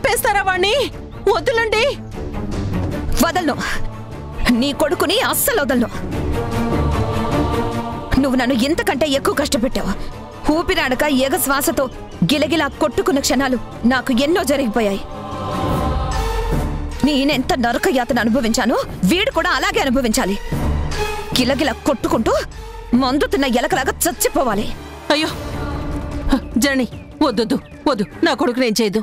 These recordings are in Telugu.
చంపేస్తారా వాణ్ణి? వద్దులండి. వదలను. నీ కొడుకుని అస్సలు వదలను. నువ్వు నన్ను ఎంతకంటే ఎక్కువ కష్టపెట్టావు. ఊపిరాడక ఎగశ్వాసతో గిలగిలా కొట్టుకున్న క్షణాలు నాకు ఎన్నో జరిగిపోయాయి. నేనెంత నరక యాతన అనుభవించానో వీడు కూడా అలాగే అనుభవించాలి. గిలగిలా కొట్టుకుంటూ మందుతున్న ఎలకలాగా చచ్చిపోవాలి. అయ్యో జనని, వద్దొద్దు వద్దు. నా కొడుకు నేను చేయదు.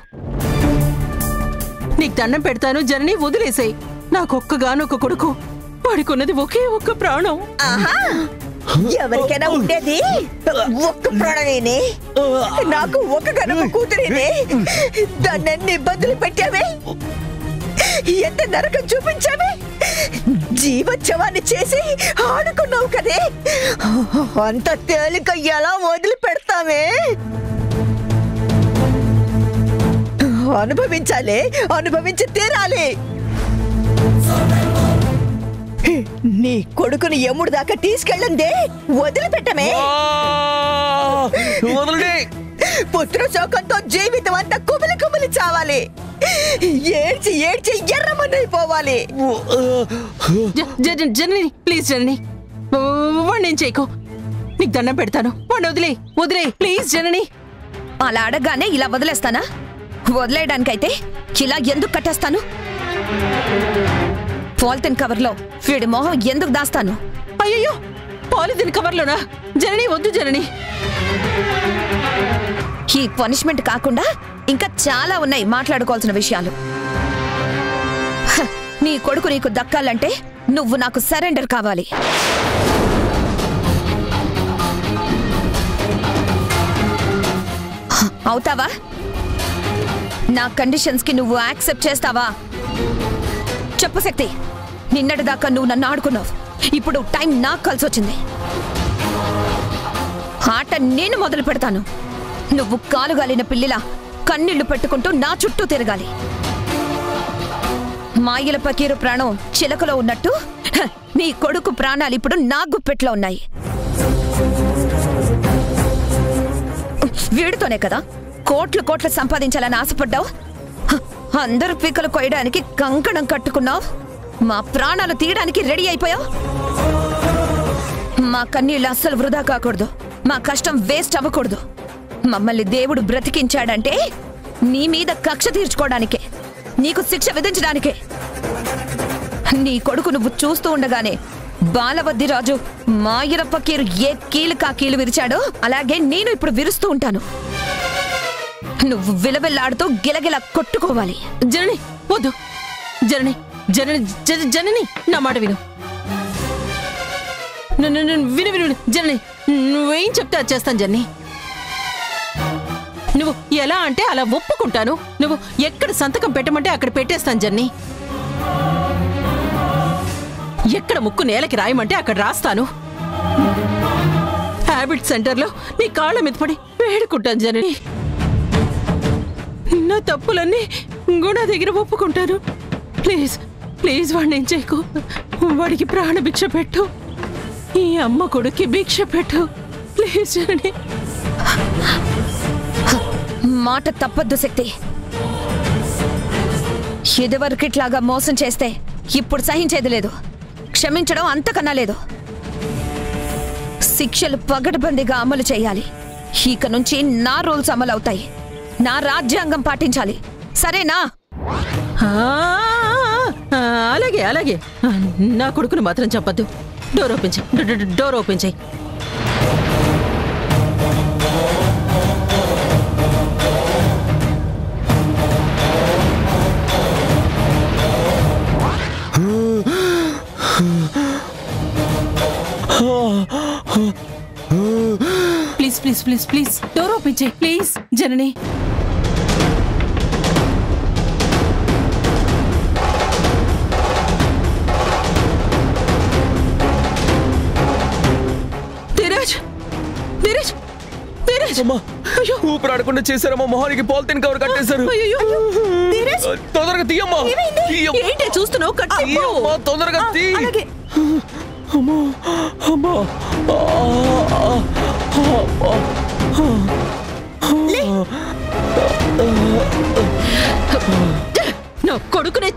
నీకు దండం పెడతాను జనని, వదిలేసాయి. నాకొక్కగానొక్క కొడుకు. వాడికున్నది ఒకే ఒక్క ప్రాణం. ఎవరికైనా ఉండేది ఒక్క ప్రాణమేనే. నాకు ఒక గనుక కూతురేనే. దాన్ని ఇబ్బందులు పెట్టావే, ఎంత నరకం చూపించావే. జీవోత్సవాన్ని చేసి ఆడుకున్నావు కదే. అంత తేలిక ఎలా వదిలి పెడతావే? అనుభవించాలి, అనుభవించి తీరాలి. నీ కొడుకుని యముడు దాకా తీసుకెళ్ళందే వదిలిపెట్టమే. పుత్ర శోకంతో జీవితం అంతా కుమిలి కుమిలి చావాలి. ఏడ్చి ఏడ్చి ఎర్రమన్నైపోవాలి. జనని ప్లీజ్, జనని వాడిని నేను చేయకు. నీకు దండం పెడతాను. వాడిని వదిలే వదిలే ప్లీజ్ జనని. అలా అడగానే ఇలా వదిలేస్తానా? వదిలేయడానికైతే ఇలా ఎందుకు కట్టేస్తాను? పాలిథిన్ కవర్లో వీడి మొహం ఎందుకు దాస్తాను? అయ్యో, పాలిథిన్ కవర్లోనా? జనని వద్దు జనని. ఈ పనిష్మెంట్ కాకుండా ఇంకా చాలా ఉన్నాయి మాట్లాడుకోవాల్సిన విషయాలు. నీ కొడుకు నీకు దక్కాలంటే నువ్వు నాకు సరెండర్ కావాలి. అవుతావా? నా కండిషన్స్ కి నువ్వు యాక్సెప్ట్ చేస్తావా? చెప్పు శక్తి. నిన్నటి దాకా నువ్వు నన్ను ఆడుకున్నావు. ఇప్పుడు టైం నాకు కలిసి వచ్చింది. ఆట నేను మొదలు పెడతాను. నువ్వు కాలుగాలిన పిల్లిలా కన్నీళ్లు పెట్టుకుంటూ నా చుట్టూ తిరగాలి. మాయల పకీరు ప్రాణం చిలకలో ఉన్నట్టు నీ కొడుకు ప్రాణాలు ఇప్పుడు నా గుప్పెట్లో ఉన్నాయి. వీడితోనే కదా కోట్లు కోట్లు సంపాదించాలని ఆశపడ్డావు. అందరు పీకలు కొయ్యడానికి కంకణం కట్టుకున్నావు. మా ప్రాణాలు తీయడానికి రెడీ అయిపోయావు. మా కన్నీళ్ళు అస్సలు వృధా కాకూడదు. మా కష్టం వేస్ట్ అవ్వకూడదు. మమ్మల్ని దేవుడు బ్రతికించాడంటే నీ మీద కక్ష తీర్చుకోవడానికే, నీకు శిక్ష విధించడానికే. నీ కొడుకు నువ్వు చూస్తూ ఉండగానే బాలవద్ది రాజు మాయల పకీరు ఏ కీలు కా కీలు విరిచాడో అలాగే నేను ఇప్పుడు విరుస్తూ ఉంటాను. నువ్వు విలవిల్లాడుతూ గిలగిలా కొట్టుకోవాలి. జనని వద్దు. జనని జనని జనని నా మాట విను. విను విను జనని. నువ్వేం చెప్తే అది చేస్తాను జనని. నువ్వు ఎలా అంటే అలా ఒప్పుకుంటాను. నువ్వు ఎక్కడ సంతకం పెట్టమంటే అక్కడ పెట్టేస్తాను జనని. ఎక్కడ ముక్కు నేలకి రాయమంటే అక్కడ రాస్తాను. హ్యాబిట్ సెంటర్లో నీ కాళ్ళ మీద పడి వేడుకుంటాను జనని. నా తప్పులన్నీ గుణ దగ్గర ఒప్పుకుంటాను. ప్లీజ్ ప్లీజ్ వాడిని ఏం చేయకు. వాడికి ప్రాణ భిక్ష పెట్టు. ఈ అమ్మ కొడుక్కి భిక్ష పెట్టు ప్లీజ్ జనని. మాట తప్పద్దు శక్తి. ఇదివరకిట్లాగా మోసం చేస్తే ఇప్పుడు సహించేది లేదు. క్షమించడం అంతకన్నా లేదు. శిక్షలు పగడబందీగా అమలు చేయాలి. ఇక నుంచి నా రూల్స్ అమలు అవుతాయి. నా రాజ్యాంగం పాటించాలి. సరేనా? అలాగే అలాగే. నా కొడుకును మాత్రం చెప్పద్దు. డోర్ ఓపెన్ చేయి. డోర్ ఓపెన్ చేయి. Please please please please door open చేయి ప్లీజ్ జనని. ఊపిరాడకుండా చేశారమ్మా. మొహానికి పాలిథిన్ కవర్ కట్టేశారు. తొందరగా తీయమ్మా. ఏంటి చూస్తున్నావు? తొందరగా తీ.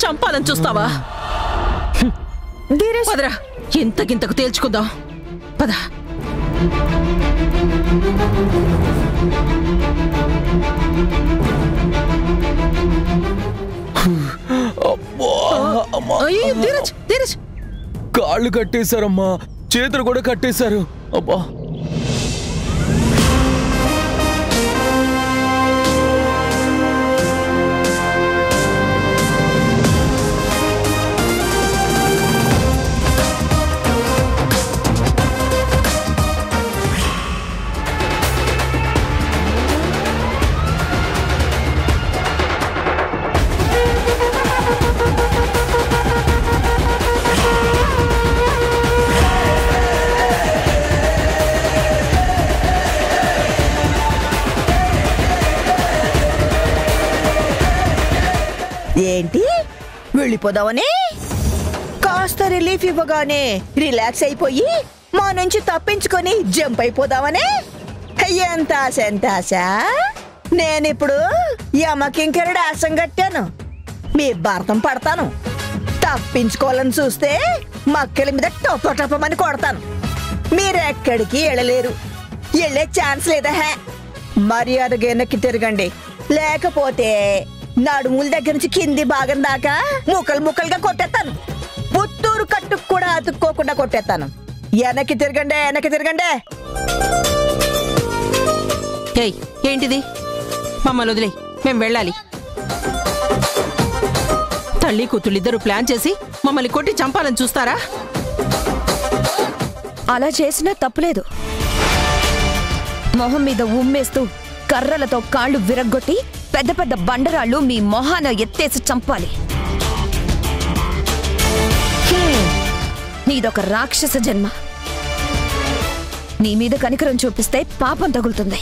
చంపాలని చూస్తావా? పదరా, ఇంతకింతకు తేల్చుకుందాం. పద. అయ్యో, ధీరజ్, ధీరజ్. కాళ్ళు కట్టేశారమ్మా, చేతులు కూడా కట్టేశారు. అబ్బా, ఏంటి వెళ్ళిపోదామని? కాస్త రిలీఫ్ ఇవ్వగానే రిలాక్స్ అయిపోయి మా నుంచి తప్పించుకొని జంప్ అయిపోదామని? ఎంత ఆశ, ఎంత ఆశ! నేనిప్పుడు యమకింకరుడు ఆశం కట్టాను. మీ భారతం పడతాను. తప్పించుకోవాలని చూస్తే మక్కల మీద టొప్ప టొప్పమని కొడతాను. మీరెక్కడికి వెళ్ళలేరు. వెళ్ళే ఛాన్స్ లేదా? మర్యాదగా వెనక్కి తిరగండి, లేకపోతే నడుముల దగ్గర నుంచి కింది భాగం దాకా ముక్కలు ముక్కలుగా కొట్టేస్తాను. పుత్తూరు కట్టుకు కూడా అతుక్కోకుండా కొట్టేస్తాను. వెనక్కి తిరగండి, వెనక్కి తిరగండి. ఏయ్, ఏంటిది? మమ్మల్ని వదిలే, మేం వెళ్ళాలి. తల్లి కూతుళ్ళిద్దరూ ప్లాన్ చేసి మమ్మల్ని కొట్టి చంపాలని చూస్తారా? అలా చేసినా తప్పులేదు. మొహం మీద ఉమ్మేస్తూ కర్రలతో కాళ్ళు విరగ్గొట్టి పెద్ద పెద్ద బండరాళ్ళు మీ మొహాన ఎత్తేసి చంపాలి. నీదొక రాక్షస జన్మ. నీ మీద కనికరం చూపిస్తే పాపం తగులుతుంది.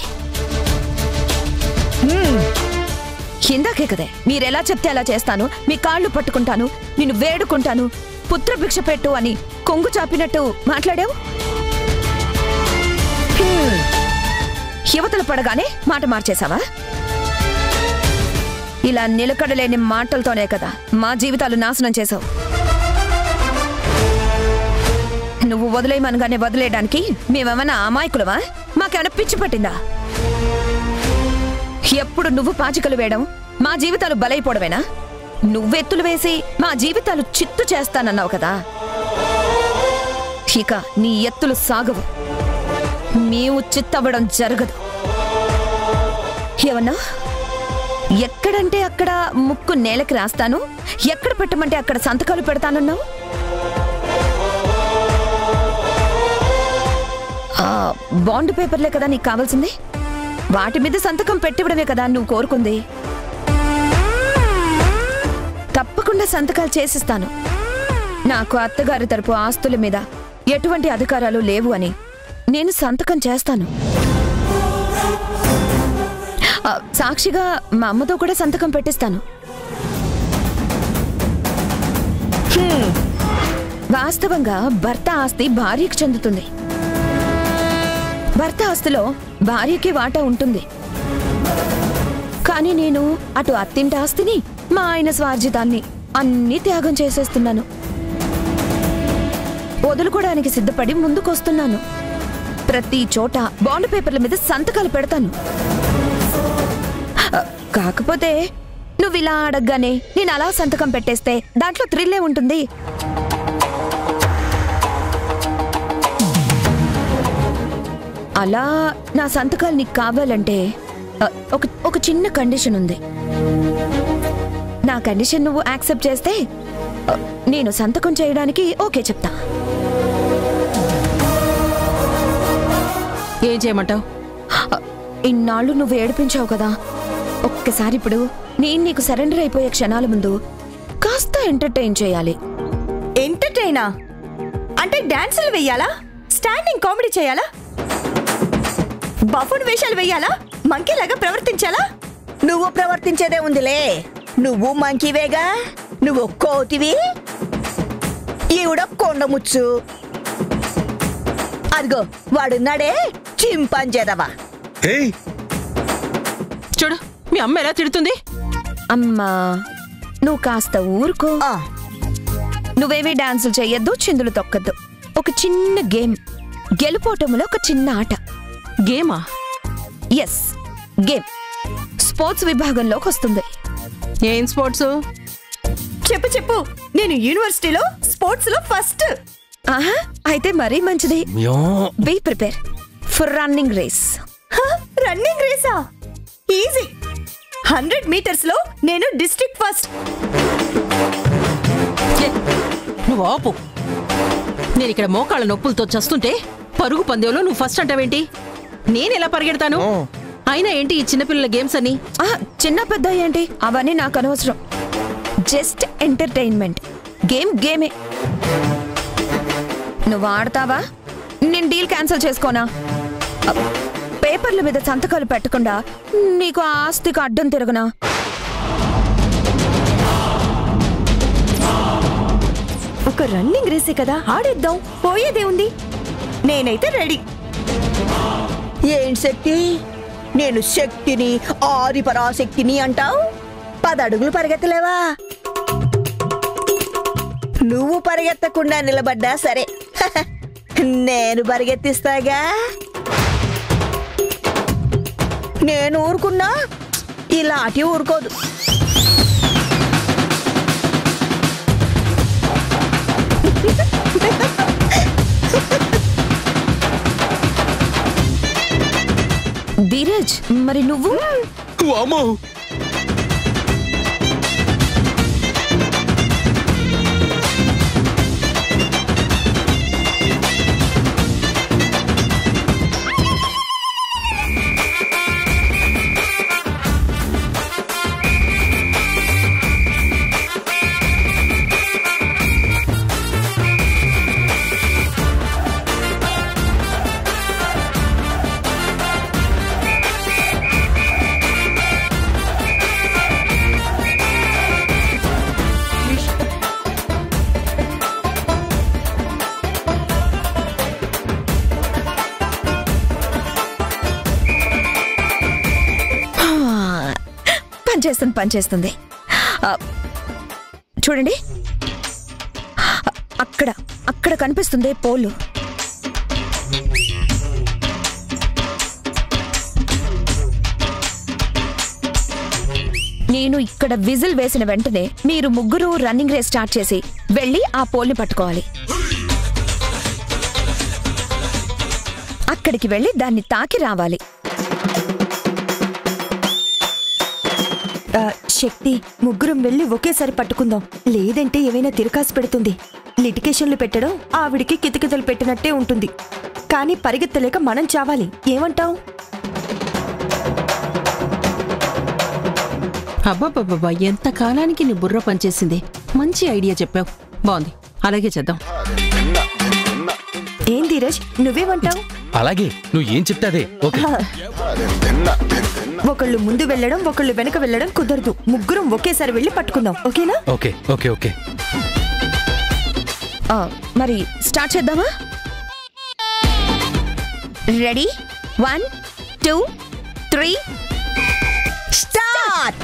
ఇందాకే కదే మీరెలా చెప్తే అలా చేస్తాను, మీ కాళ్ళు పట్టుకుంటాను, నిన్ను వేడుకుంటాను, పుత్రభిక్ష పెట్టు అని కొంగు చాపినట్టు మాట్లాడావు. యువతలు పడగానే మాట మార్చేశావా? ఇలా నిలకడలేని మాటలతోనే కదా మా జీవితాలు నాశనం చేశావు. నువ్వు వదిలేయమనగానే వదిలేయడానికి మేమేమన్నా అమాయకులవా? మాకేమైనా పిచ్చి పట్టిందా? ఎప్పుడు నువ్వు పాచికలు వేయడం, మా జీవితాలు బలైపోవడమేనా? నువ్వెత్తులు వేసి మా జీవితాలు చిత్తు చేస్తానన్నావు కదా. ఇక నీ ఎత్తులు సాగవు. మేము చిత్తవ్వడం జరగదు. ఏమన్నా? ఎక్కడంటే అక్కడ ముక్కు నేలకి రాస్తాను, ఎక్కడ పెట్టమంటే అక్కడ సంతకాలు పెడతానన్నావు. బాండ్ పేపర్లే కదా నీకు కావాల్సింది? వాటి మీద సంతకం పెట్టివ్వడమే కదా నువ్వు కోరుకుంది. తప్పకుండా సంతకాలు చేసిస్తాను. నాకు అత్తగారి తరపు ఆస్తుల మీద ఎటువంటి అధికారాలు లేవు అని నేను సంతకం చేస్తాను. సాక్షిగా మా అమ్మతో కూడా సంతకం పెట్టిస్తాను. వాస్తవంగా భర్త ఆస్తి భార్యకి చెందుతుంది. భర్త ఆస్తిలో భార్యకి వాటా ఉంటుంది. కానీ నేను అటు అత్తింటి ఆస్తిని, మా ఆయన స్వార్జితాన్ని అన్నీ త్యాగం చేసేస్తున్నాను. వదులుకోవడానికి సిద్ధపడి ముందుకొస్తున్నాను. ప్రతి చోట బాండ్ పేపర్ల మీద సంతకాలు పెడతాను. కాకపోతే నువ్వు ఇలా అడగగానే నేను అలా సంతకం పెట్టేస్తే దాంట్లో థ్రిల్లే ఉంటుంది. అలా నా సంతకాలు నీకు కావాలంటే ఒక చిన్న కండిషన్ ఉంది. నా కండిషన్ నువ్వు యాక్సెప్ట్ చేస్తే నేను సంతకం చేయడానికి ఓకే చెప్తా. ఏం చేయమంటావు? ఇన్నాళ్ళు నువ్వు ఏడిపించావు కదా, ఒక్కసారి ఇప్పుడు నేను నీకు సరెండర్ అయిపోయే క్షణాల ముందు కాస్త ఎంటర్టైన్ చేయాలి. ఎంటర్టైనా అంటే డాన్సులు వెయ్యాలా? స్టాండింగ్ కామెడీ చేయాలా? బఫూన్ వేషాలు వెయ్యాలా? మంకీలాగా ప్రవర్తించాలా? నువ్వు ప్రవర్తించేదే ఉందిలే. నువ్వు మంకీవేగా. నువ్వు కోతివి, ఈవిడ కొండముచ్చు. అదిగో వాడున్నాడే చింపాంజేదవా. చూడు మీ అమ్మ ఎలా తిడుతుంది. అమ్మా, నువ్వు కాస్త ఊరుకో. నువ్వేమీ డాన్సులు చెయ్యొద్దు, చిందులు తొక్కద్దు. ఒక చిన్న గేమ్, గెలుపోటములో ఒక చిన్న ఆట. గేమా? Yes, game. స్పోర్ట్స్ విభాగంలోకి వస్తుంది. ఏం స్పోర్ట్స్? చెప్పు చెప్పు. నేను యూనివర్సిటీలో స్పోర్ట్స్ లో ఫస్ట్. ఆహా, అయితే మరీ మంచిది. Be prepare for running race. Running రేసా? ఈజీ. 100 మీటర్స్ లో నేను డిస్ట్రిక్ట్ ఫస్ట్. నువ్వు ఆపు. నేను ఇక్కడ మోకాళ్ళ నొప్పులతో చస్తుంటే పరుగు పందెంలో నువ్వు ఫస్ట్ అంటావేంటి? నేనెలా పరిగెడతాను? అయినా ఏంటి ఈ చిన్నపిల్లల గేమ్స్ అని? చిన్న పెద్ద ఏంటి అవన్నీ నాకు అనవసరం. Just entertainment. గేమ్ గేమే. నువ్వు ఆడతావా? నేను డీల్ క్యాన్సిల్ చేసుకోనా? పేపర్ల మీద సంతకాలు పెట్టకుండా నీకు ఆస్తికి అడ్డం తిరగనా? ఒక రన్నింగ్ రేసే కదా, ఆడేద్దాం. పోయేదే ఉంది. నేనైతే రెడీ. ఏం శక్తి? నేను శక్తిని, ఆది పరాశక్తిని అంటావు? 10 అడుగులు పరిగెత్తలేవా? నువ్వు పరిగెత్తకుండా నిలబడ్డా సరే, నేను పరిగెత్తిస్తాగా. నేను ఊరుకున్నా ఇలాంటి ఊరుకోదు. ధీరజ్, మరి నువ్వు? వామ్మో! పనిచేస్తుంది. చూడండి, అక్కడ కనిపిస్తుంది పోలు. నేను ఇక్కడ విజిల్ వేసిన వెంటనే మీరు ముగ్గురు రన్నింగ్ రేస్ స్టార్ట్ చేసి వెళ్ళి ఆ పోల్ని పట్టుకోవాలి. అక్కడికి వెళ్ళి దాన్ని తాకి రావాలి. శక్తి, ముగ్గురం వెళ్ళి ఒకేసారి పట్టుకుందాం. లేదంటే ఏమైనా తిరకాసు పెడుతుంది. లిటికేషన్లు పెట్టడం ఆవిడికి కితకితలు పెట్టినట్టే ఉంటుంది. కానీ పరిగెత్తలేక మనం చావాలి. ఏమంటావు? అబ్బాబ్బాబ్బా, ఎంత కాలానికి నీ బుర్ర పనిచేసింది. మంచి ఐడియా చెప్పావు. బాగుంది, అలాగే చేద్దాం. ఏం ధీరజ్, నువ్వేమంటావు? అలాగే, నువ్వు ఏం చెప్తాదే. ఒకళ్ళు ముందు వెళ్ళడం, ఒకళ్ళు వెనక వెళ్ళడం కుదరదు. ముగ్గురం ఒకేసారి వెళ్ళి పట్టుకుందాం. ఓకేనా? Okay okay okay. మరి స్టార్ట్ చేద్దామా? రెడీ? 1 2 3 స్టార్ట్.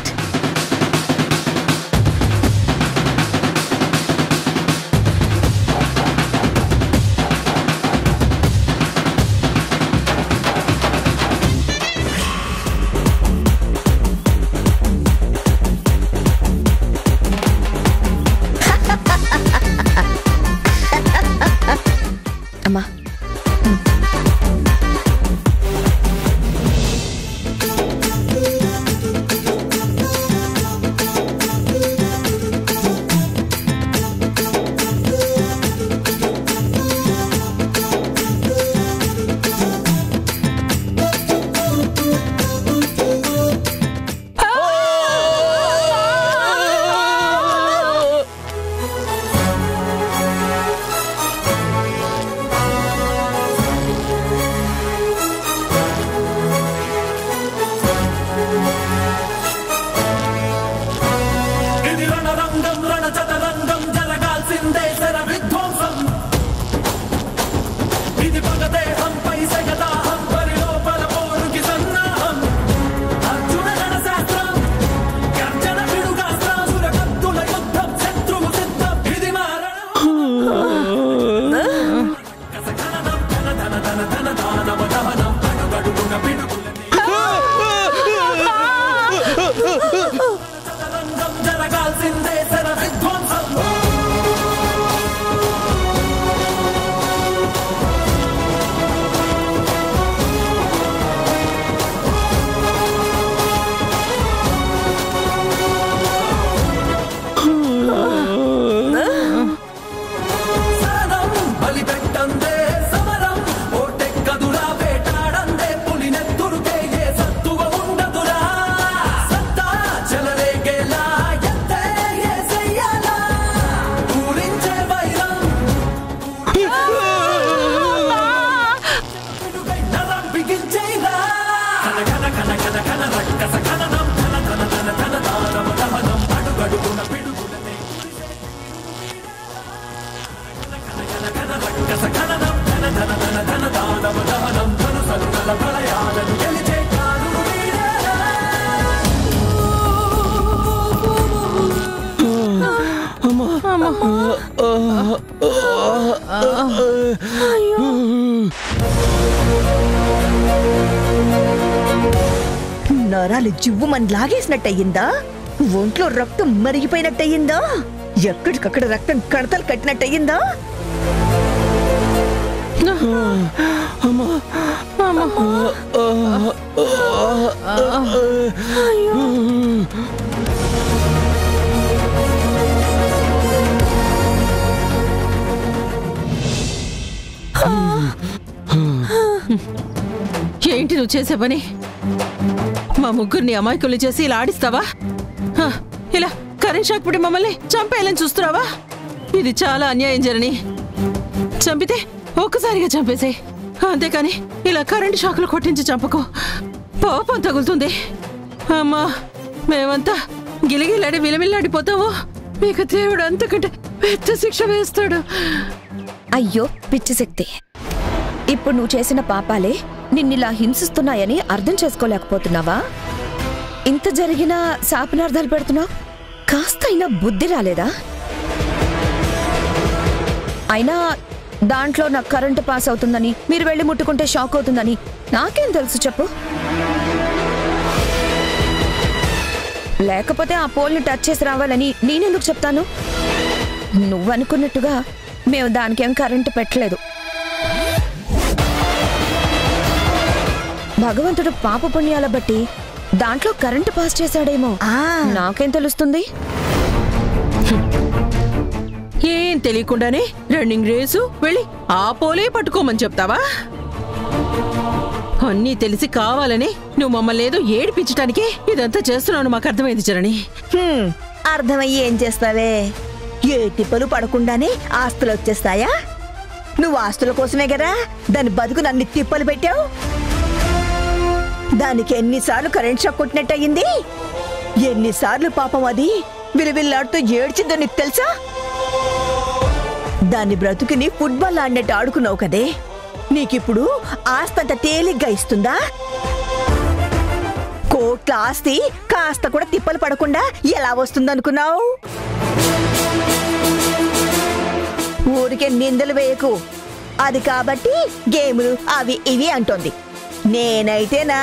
అమ్మా, చూడాల్సిందే శర విధ్వంసం నరాలు జివ్వుమని లాగేసినట్టయిందా? ఒంట్లో రక్తం మరిగిపోయినట్టయిందా? ఎక్కడికక్కడ రక్తం కడతలు కట్టినట్టయిందా? ఏంటి నువ్వు చేసే పని? మా ముగ్గురిని అమాయకులు చేసి ఇలా ఆడిస్తావా? ఇలా కరెంట్ షాక్ పడి మమ్మల్ని చంపేయాలని చూస్తున్నావా? ఇది చాలా అన్యాయం జరని. చంపితే ఒక్కసారిగా చంపేసే, అంతేకాని ఇలా కరెంట్ షాకులు కొట్టించి చంపకు. పాపం తగులుతుంది. అమ్మా, మేమంతా గిలిగిలాడి విలమిల్లాడిపోతాము. మీకు దేవుడు అంతకంటే పెద్ద శిక్ష వేస్తాడు. అయ్యో పిచ్చి శక్తి, ఇప్పుడు నువ్వు చేసిన పాపాలే నిన్నిలా హింసిస్తున్నాయని అర్థం చేసుకోలేకపోతున్నావా? ఇంత జరిగినా శాపనార్థాలు పెడుతున్నావు. కాస్త అయినా బుద్ధి రాలేదా? అయినా దాంట్లో నాకు కరెంటు పాస్ అవుతుందని, మీరు వెళ్ళి ముట్టుకుంటే షాక్ అవుతుందని నాకేం తెలుసు చెప్పు? లేకపోతే ఆ పోల్ని టచ్ చేసి రావాలని నేనెందుకు చెప్తాను? నువ్వనుకున్నట్టుగా మేము దానికేం కరెంటు పెట్టలేదు. భగవంతుడు పాప పుణ్యాల బట్టి దాంట్లో కరెంటు పాస్ చేశాడేమో. నాకేం తెలుస్తుంది? ఏం తెలియకుండానే రన్నింగ్ రేసు వెళ్ళి ఆ పోలే పట్టుకోమని చెప్తావా? అన్నీ తెలిసి కావాలని నువ్వు మమ్మల్ని ఏదో ఏడిపించటానికి ఇదంతా చేస్తున్నావు. మాకు అర్థమైంది జరణి. అర్థమయ్యి ఏం చేస్తావే? ఏ తిప్పలు పడకుండానే ఆస్తులు వచ్చేస్తాయా? నువ్వు ఆస్తుల కోసమే కదా దాని బతుకు నన్ను తిప్పలు పెట్టావు. దానికి ఎన్నిసార్లు కరెంట్ షాక్ కొట్టినట్టయింది, ఎన్నిసార్లు పాపం అది విలువిల్లాడుతూ ఏడ్చిందో నీకు తెలుసా? దాని బ్రతుకుని ఫుట్బాల్ ఆడినట్టు ఆడుకున్నావు కదే, నీకిప్పుడు ఆస్తంత తేలిగ్గా ఇస్తుందా? కోట్ల ఆస్తి కాస్త కూడా తిప్పలు పడకుండా ఎలా వస్తుందనుకున్నావు? ఊరికే నిందలు వేయకు. అది కాబట్టి గేములు అవి ఇవి అంటోంది. నేనైతేనా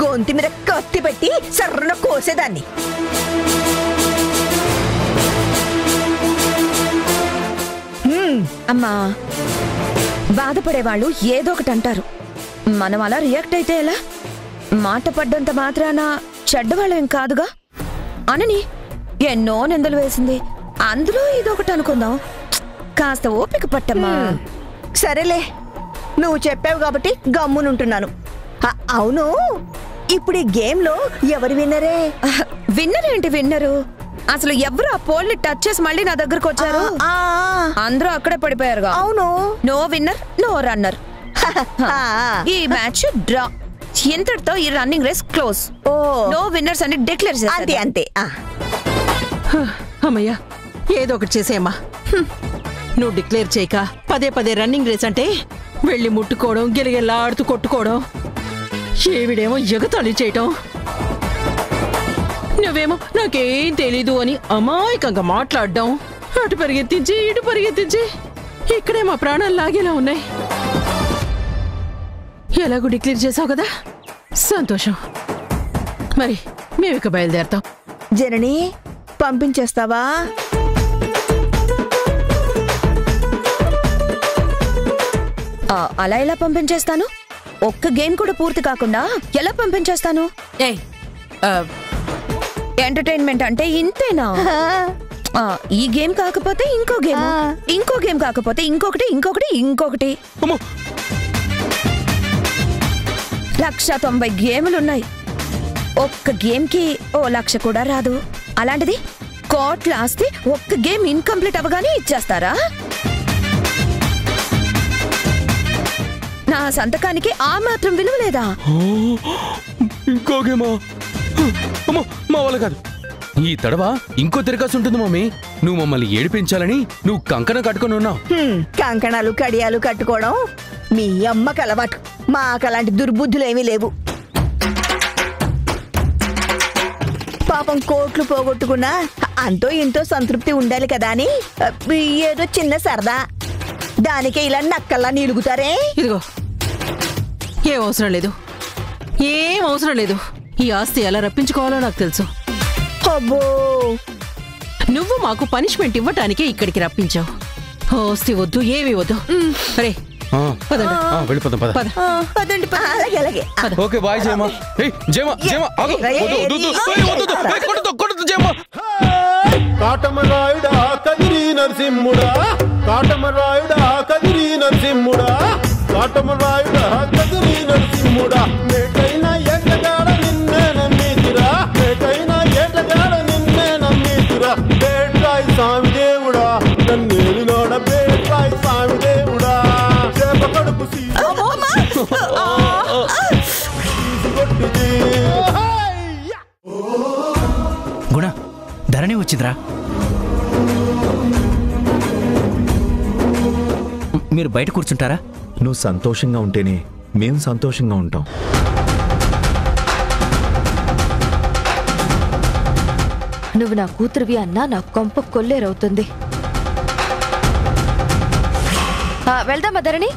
గొంతు మీద కత్తి పెట్టి సర్రన కోసేదాన్ని. అమ్మా, బాధపడేవాళ్ళు ఏదో ఒకటి అంటారు. మనం అలా రియాక్ట్ అయితే ఎలా? మాట పడ్డంత మాత్రాన చెడ్డవాళ్ళేం కాదుగా అనని ఎన్నో నిందలు వేసింది. అందులో ఇదొకటి అనుకుందాం. కాస్త ఓపిక పట్టమ్మా. సరేలే, నువ్వు చెప్పావు కాబట్టి గమ్మునుంటున్నాను. అవును, ఇప్పుడు ఈ గేమ్ లో ఎవరు విన్నరే? విన్నర్ ఏంటి విన్నరు? అసలు ఎవరు ఆ పోల్ని టచ్ చేసి మళ్ళీ నా దగ్గరకు వచ్చారు? అందరూ అక్కడే పడిపోయారుగా. అవును, నో విన్నర్ నో రన్నర్. ఈ మ్యాచ్ డ్రా. ఇంతటితో ఈ running race close. No winners అని డిక్లేర్ చేశారు. అంతే అంతే. అమ్మయ్యా, ఏదో ఒకటి చేసేయమ్మా. నువ్వు డిక్లేర్ చేయక పదే పదే రన్నింగ్ రేస్ అంటే వెళ్ళి ముట్టుకోవడం, గిలగిల్లా ఆడుతూ కొట్టుకోవడం, ఏవిడేమో ఎగతాళి చేయటం, నువ్వేమో నాకేం తెలీదు అని అమాయకంగా మాట్లాడడం, అటు పరిగెత్తించి ఇటు పరిగెత్తించి ఇక్కడే మా ప్రాణాలు లాగేలా ఉన్నాయి. ఎలాగో డిక్లేర్ చేసావు కదా, సంతోషం. మరి మేమిక బయలుదేరతాం. జనని, పంపించేస్తావా? అలా ఎలా పంపించేస్తాను? ఒక్క గేమ్ కూడా పూర్తి కాకుండా ఎలా పంపించేస్తాను? ఏయ్ ఎంటర్టైన్మెంట్ అంటే ఇంతేనా? ఈ గేమ్ కాకపోతే ఇంకో గేమ్, ఇంకో గేమ్ కాకపోతే ఇంకొకటి, ఇంకొకటి, ఇంకొకటి. 190 గేములున్నాయి. ఒక్క గేమ్కి 1,00,000 కూడా రాదు. అలాంటిది కోట్ల ఆస్తి ఒక్క గేమ్ ఇన్కంప్లీట్ అవ్వగానే ఇచ్చేస్తారా? నా సంతకానికి ఆ మాత్రం విలువ లేదా? ఇంకో గేమా? అమ్మో, మా వల్ల కాదు. ఈ తడవ ఇంకో తిరగాల్సి ఉంటుంది మమ్మీ. నువ్వు మమ్మల్ని ఏడిపించాలని నువ్వు కంకణం కట్టుకొని ఉన్నావు. కంకణాలు కడియాలు కట్టుకోవడం మీ అమ్మకి అలవాటు. మాకు అలాంటి దుర్బుద్ధులేమీ లేవు. పాపం కోట్లు పోగొట్టుకున్నా అంతో ఇంతో సంతృప్తి ఉండాలి కదా అని ఏదో చిన్న సరదా. దానికే ఇలా నక్కల్లా నీలుగుతారే. ఇదిగో, ఏం అవసరం లేదు, ఏం అవసరం లేదు. ఈ ఆస్తి ఎలా రప్పించుకోవాలో నాకు తెలుసు. అబ్బో, నువ్వు మాకు పనిష్మెంట్ ఇవ్వటానికే ఇక్కడికి రప్పించావు. ఆస్తి వద్దు, ఏమీ వద్దు. అరే పదండి, వెళ్ళిపోదాం పద. పద. పదండి. అలాగే అలాగే. Okay bye జయమా. జయమా ఆగు. కొడదు జయమా. కాటమరాయుడా కదిరి నరసింహుడా, కాటమరాయుడా కదిరి నరసింహుడా, కాటమరాయుడా కదిరి నరసింహుడా. మేటైన ఎట్టగాడ నిన్నే నమ్మితిరా, మేటైన ఎట్టగాడ నిన్నే నమ్మితిరా. బేట్రాయి స్వామి దేవుడా, నన్నేలినోడ బేట్రాయి స్వామి దేవుడా. చేప కడుపు గుణ, ధరణి వచ్చిందిరా. మీరు బయట కూర్చుంటారా? నువ్వు సంతోషంగా ఉంటేనే మేము సంతోషంగా ఉంటాం. నువ్వు నా కూతురువి అన్నా నా కొంప కొల్లేరవుతుంది. వెళ్దామా ధరణి?